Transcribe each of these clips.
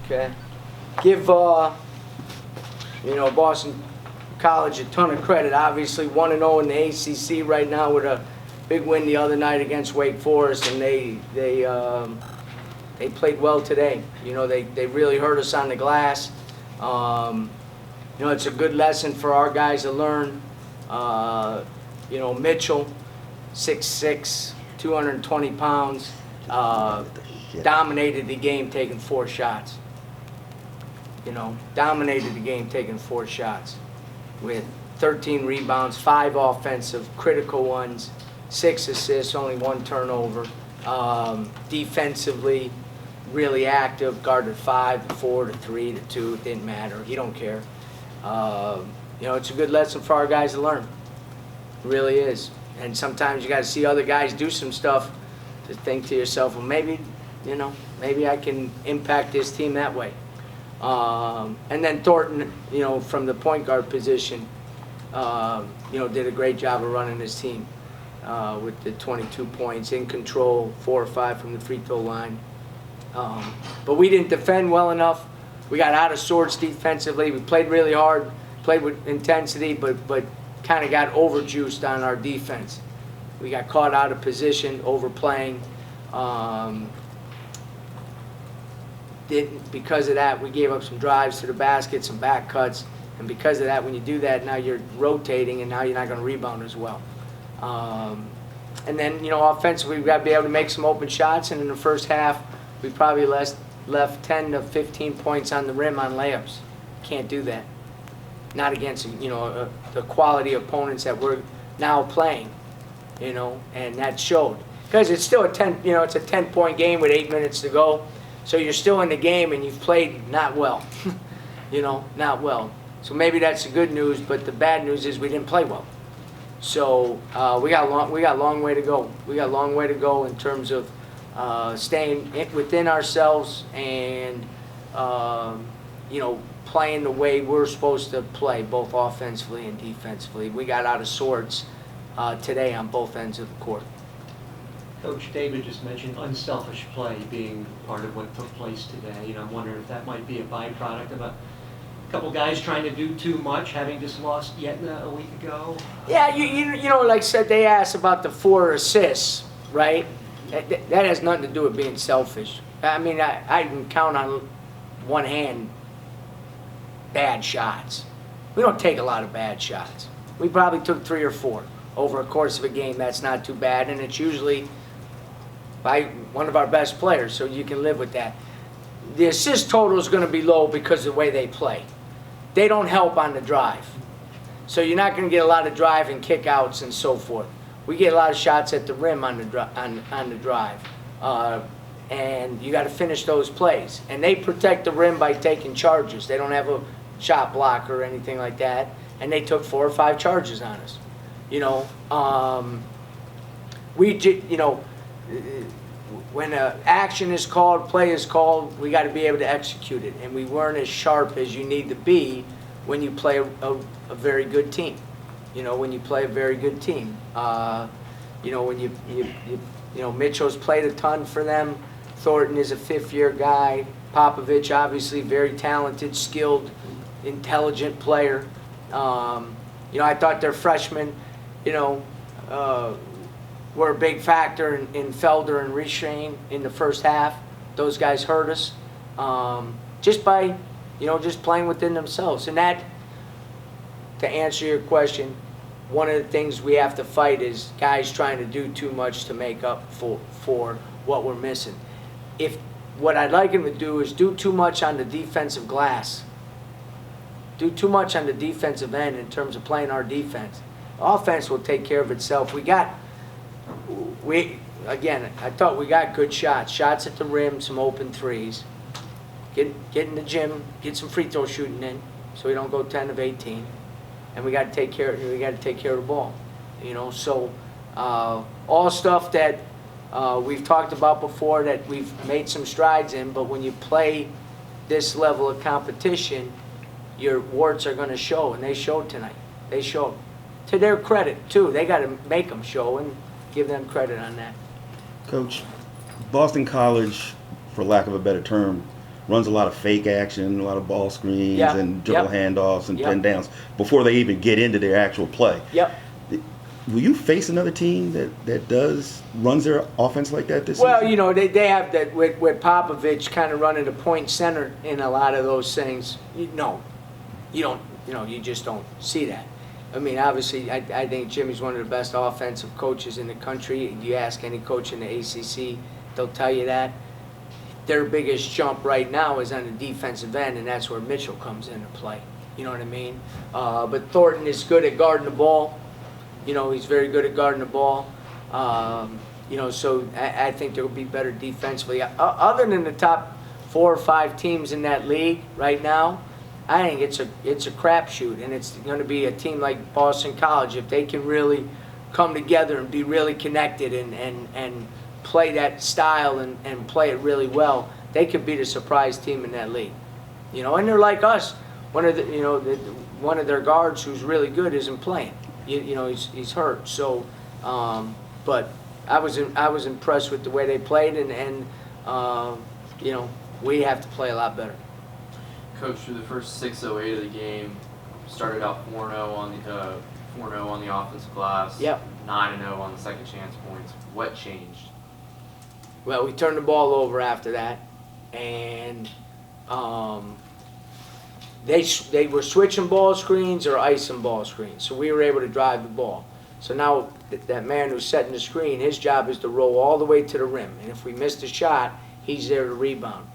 Okay. Give Boston College a ton of credit. Obviously 1-0 in the ACC right now with a big win the other night against Wake Forest, and they played well today. They really hurt us on the glass. It's a good lesson for our guys to learn. Mitchell, 6'6", 220 pounds, dominated the game taking 4 shots. Dominated the game taking 4 shots with 13 rebounds, 5 offensive, critical ones, 6 assists, only 1 turnover. Defensively, really active, guarded 5 to 4 to 3 to 2, it didn't matter. He don't care. It's a good lesson for our guys to learn. It really is. And sometimes you got to see other guys do some stuff to think to yourself, well, maybe I can impact this team that way. And then Thornton, from the point guard position, did a great job of running his team with the 22 points, in control, 4 or 5 from the free throw line. But we didn't defend well enough. We got out of sorts defensively. We played really hard, played with intensity, but kind of got overjuiced on our defense. We got caught out of position, overplaying. Because of that, we gave up some drives to the basket, some back cuts, and because of that, when you do that, now you're rotating, and now you're not going to rebound as well. And then, offensively, we've got to be able to make some open shots, and in the first half, we probably left 10 to 15 points on the rim on layups. Can't do that. Not against, the quality opponents that we're now playing, and that showed. Because it's still it's a 10-point game with 8 minutes to go. So you're still in the game and you've played not well, not well. So maybe that's the good news, but the bad news is we didn't play well. So we got a long way to go. We got a long way to go in terms of staying within ourselves and playing the way we're supposed to play, both offensively and defensively. We got out of sorts today on both ends of the court. Coach David just mentioned unselfish play being part of what took place today. I'm wondering if that might be a byproduct of a couple guys trying to do too much, having just lost yet a week ago. Yeah, like I said, they asked about the 4 assists, right? That has nothing to do with being selfish. I mean, I can count on one hand bad shots. We don't take a lot of bad shots. We probably took 3 or 4 over a course of a game. That's not too bad, and it's usually by one of our best players, so you can live with that. The assist total is going to be low because of the way they play. They don't help on the drive. So you're not going to get a lot of drive and kickouts and so forth. We get a lot of shots at the rim on the drive. And you got to finish those plays. And they protect the rim by taking charges. They don't have a shot blocker or anything like that. And they took 4 or 5 charges on us. When action is called, play is called, we got to be able to execute it. And we weren't as sharp as you need to be when you play a very good team. When you play a very good team. When Mitchell's played a ton for them. Thornton is a 5th-year guy. Popovich, obviously, very talented, skilled, intelligent player. I thought their freshmen, were a big factor in Felder and Restrain in the first half. Those guys hurt us just by, just playing within themselves. And that, to answer your question, one of the things we have to fight is guys trying to do too much to make up for what we're missing. What I'd like them to do is do too much on the defensive glass. Do too much on the defensive end in terms of playing our defense. Offense will take care of itself. I thought we got good shots. Shots at the rim, some open threes. Get in the gym, get some free throw shooting in, so we don't go 10 of 18. And we got to take care of the ball. So all stuff that we've talked about before that we've made some strides in. But when you play this level of competition, your warts are going to show, and they showed tonight. They showed. To their credit too, they got to make them show and give them credit on that. Coach, Boston College, for lack of a better term, runs a lot of fake action, a lot of ball screens Yeah. and dribble Yep. handoffs and Yep. pin downs before they even get into their actual play. Yep. Will you face another team that runs their offense like that this Well, season? you know, they have that with Popovich kind of running the point center in a lot of those things. No, you don't. You know, you just don't see that. I mean, obviously, I think Jimmy's one of the best offensive coaches in the country. You ask any coach in the ACC, they'll tell you that. Their biggest jump right now is on the defensive end, and that's where Mitchell comes into play. You know what I mean? But Thornton is good at guarding the ball. You know, he's very good at guarding the ball. You know, so I think there will be better defensively. Other than the top 4 or 5 teams in that league right now, I think it's a crapshoot, and it's going to be a team like Boston College. If they can really come together and be really connected and play that style and play it really well, they could beat a surprise team in that league. You know, and they're like us. One of their guards who's really good isn't playing. You know, he's hurt. So, but I was impressed with the way they played, and you know, we have to play a lot better. Coach, through the first 6:08 of the game, started out 4-0 on the offensive glass. Yep. 9-0 on the second chance points. What changed? Well, we turned the ball over after that, and they were switching ball screens or icing ball screens, so we were able to drive the ball. So now that man who's setting the screen, his job is to roll all the way to the rim, and if we missed a shot, he's there to rebound.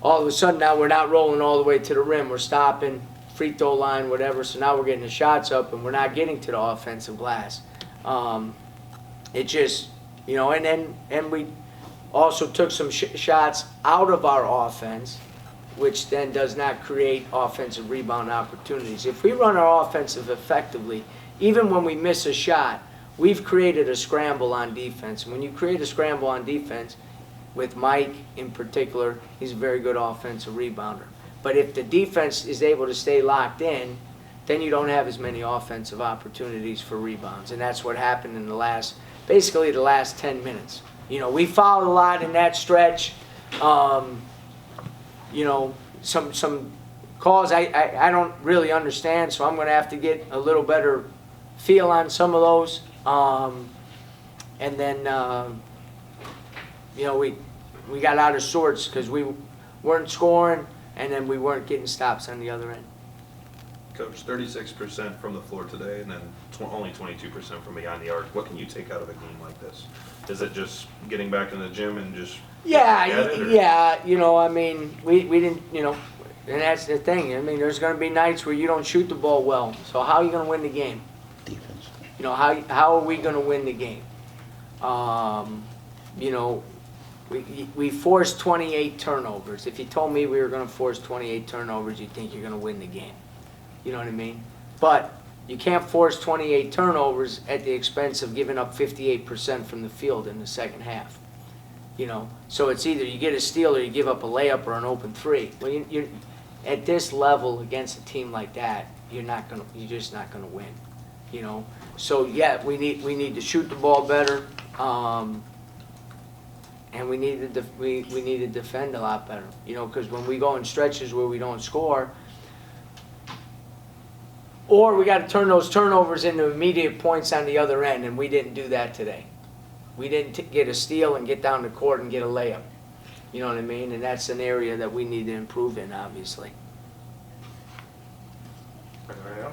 All of a sudden now we're not rolling all the way to the rim, we're stopping, free throw line, whatever, so now we're getting the shots up and we're not getting to the offensive glass. It just, you know, and we also took some shots out of our offense, which then does not create offensive rebound opportunities. If we run our offensive effectively, even when we miss a shot, we've created a scramble on defense. And when you create a scramble on defense, with Mike in particular, he's a very good offensive rebounder. But if the defense is able to stay locked in, then you don't have as many offensive opportunities for rebounds. And that's what happened in basically the last 10 minutes. You know, we fouled a lot in that stretch. You know, some calls I don't really understand, so I'm going to have to get a little better feel on some of those. And then, you know, we got out of sorts because we weren't scoring, and then we weren't getting stops on the other end. Coach, 36% from the floor today, and then only 22% from behind the arc. What can you take out of a game like this? Is it just getting back in the gym and just Yeah, you know, I mean, we didn't, you know, and that's the thing. I mean, there's going to be nights where you don't shoot the ball well. So how are you going to win the game? Defense. You know, how are we going to win the game? You know, we forced 28 turnovers. If you told me we were going to force 28 turnovers, you'd think you're going to win the game. You know what I mean? But you can't force 28 turnovers at the expense of giving up 58% from the field in the second half. You know, so it's either you get a steal or you give up a layup or an open three. Well, you're at this level against a team like that, you're just not gonna win. You know, so yeah, we need to shoot the ball better, and we need to defend a lot better. You know, because when we go in stretches where we don't score, or we got to turn those turnovers into immediate points on the other end, and we didn't do that today. We didn't get a steal and get down the court and get a layup. You know what I mean? And that's an area that we need to improve in, obviously. All right.